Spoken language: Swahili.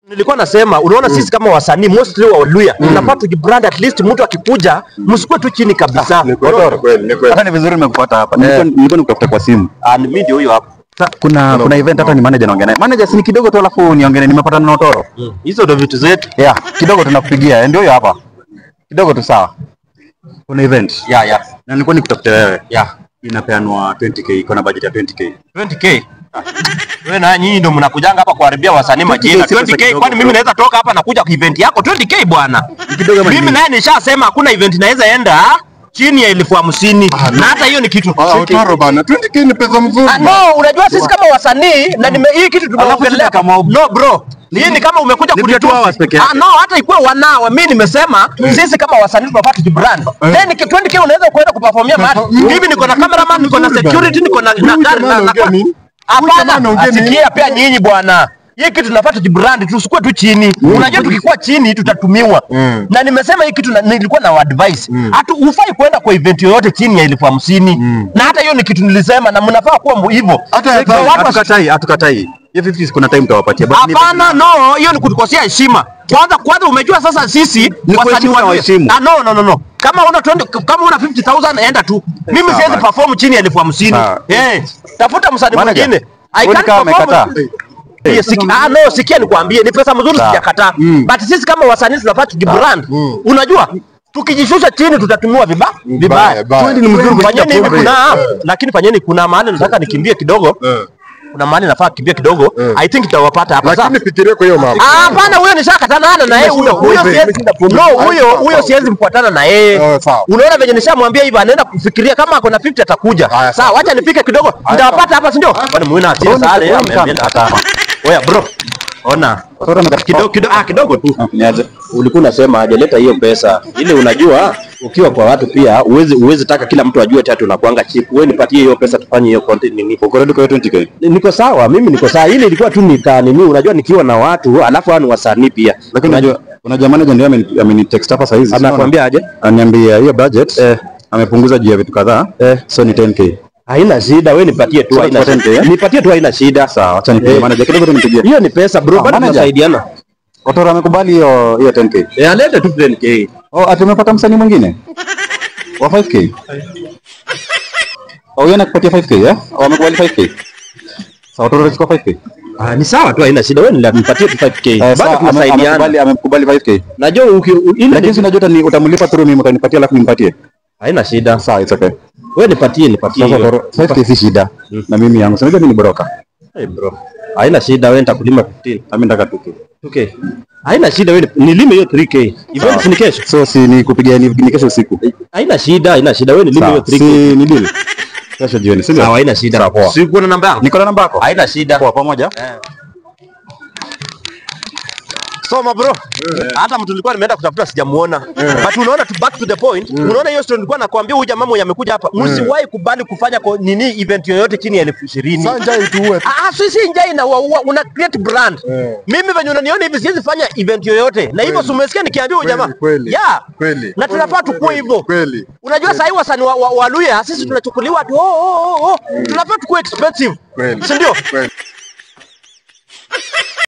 Nilikuwa nasema unaona sisi kama wasanii mostly wa Luya tunafaa tujibrand, at least mtu akikuja msikue tu chini kabisa. Ni kweli. Hata ni vizuri nimekupata hapa. Nilikuwa nikutafuta kwa simu. Mimi ndio huyo hapa. Kuna event hata ni manager naongea naye. Manager si kidogo tu alafu niongee nimepata na Otoro. Hizo ndio vitu zetu. Yeah, kidogo tunakupigia. Ndio huyo hapa. Kidogo tu sawa. Kuna event. Yeah. Na nilikuwa nikutafuta wewe. Yeah. Inapeanwa 20k, iko na budget ya 20k. 20k. Wewe na nyinyi ndio mnakujanga hapa kuharibia wasanii majina. 20k kwani mimi naweza toka hapa na kuja kwa event yako 20k bwana? Mimi naye nishasema hakuna event naweza enda chini ya 50,000 na hata hiyo ni kitu. Otoro bana, 20k ni pesa mzuri. No, unajua sisi kama wasanii na hii kitu tumeongelea kama no bro. Hii ni kama umekuja kunitoa no, hata ikuwe wanao. Mimi nimesema sisi kama wasanii tunafaa tujibrand. Then 20k unaweza kwenda kuperformia mahali. Mimi niko na cameraman, niko na security, niko na gari na hapana. Asikia pia nyinyi bwana. Hii kitu tunafaa tujibrand, tusikue tu chini. Unajua tukikuwa chini tutatumiwa. Na nimesema hii kitu nilikuwa na advice. Hata ufai kwenda kwa event yoyote chini ya 50,000. Na hata hiyo ni kitu nilisema na mnafaa kuwa hivyo. Hatukatai. Hiyo 50 kuna time tutawapatia. Hapana, no, hiyo ni kutukosea heshima. Kwanza umejua sasa sisi ni wasanii wa heshima. No. Kama una 50,000 enda tu. Mimi siwezi perform chini ya 50,000. Tafuta msanii mwingine. I can't perform. Sikia nikwambie ni pesa mzuri sijakataa. But sisi kama wasanii tunafaa tujibrand. Unajua? Tukijishusha chini tutatumiwa vibaya. Kwani ni mzuri fanyeni hivi lakini fanyeni kuna mahali nataka nikimbie kidogo. Kuna mahali nafaa kimbia kidogo. I think tutawapata hapa sasa. Lakini fikiria kwa hiyo mama. Hapana, huyo nishakatana na yeye huyo siwezi mfuatana na yeye. Unaona venye nishamwambia hivi anaenda kufikiria kama ako na 50 atakuja. Sawa, acha nifike kidogo. Nitawapata hapa si ndio? Kwani muina asili sale ameambia hata. Oya bro. Ona. Kidogo tu. Niaje. Ulikuwa unasema hajaleta hiyo pesa. Ile unajua ukiwa kwa watu pia uwezi taka kila mtu ajue tatu unakuanga cheap. Wewe nipatie hiyo pesa tufanye hiyo content nini. Uko ready kwa 20k? Niko sawa, mimi niko sawa. Ile ilikuwa tu nini, unajua nikiwa na watu alafu hao ni wasanii pia. Lakini unajua manager ndio amenitext hapa saa hizi. Anakuambia aje? Ananiambia hiyo budget amepunguza juu ya vitu kadhaa. So ni 10k. Haina shida, wewe nipatie tu, haina shida. Nipatie tu, haina shida. Sawa, acha nipigie manager kidogo tu nipigie. Hiyo ni pesa bro, bado tunasaidiana. Otoro amekubali hiyo 10k. Alete tu 10k. Atumepata msanii mwingine wa 5k. Yeye anakupatia 5k amekubali 5k. Sawa, Otoro anachukua 5k. Ni sawa tu, haina shida. Wewe nipatie tu 5k. Bado tunasaidiana. Amekubali 5k. Najua lakini unajua utamlipa tu mimi utanipatia alafu nimpatie. Haina shida. Sawa, it's okay. Wewe nipatie. Sasa 5k si shida. Na mimi yangu. Unajua mimi ni broker. Bro. Haina shida, wewe nitakulima 15. Mimi nataka 2k. 2k. Haina shida, wewe nilime hiyo 3k. Event ni kesho. So si nikupigia ni kesho usiku. Haina shida, wewe nilime hiyo 3k. Si ni deal. Kesho jioni. Sawa, haina shida. Si uko na namba yako? Niko na namba yako. Haina shida. Kwa pamoja. Soma bro. Hata mtu nilikuwa nimeenda kutafuta sijamuona. But unaona to back to the point. Unaona hiyo story nilikuwa nakwambia huyu jamaa mmoja amekuja hapa. Msiwahi kubali kufanya nini event yoyote chini ya 20,000. Sasa ituwe. Sisi njai na una create brand. Mimi venye unaniona hivi siwezi fanya event yoyote. Na hivyo umesikia nikiambia huyu jamaa. Yeah. Kweli. Na tunafaa tukue hivyo. Kweli. Unajua sasa hivi wasanii wa Luya sisi tunachukuliwa tu tunafaa tukue expensive. Kweli. Si ndio? Kweli.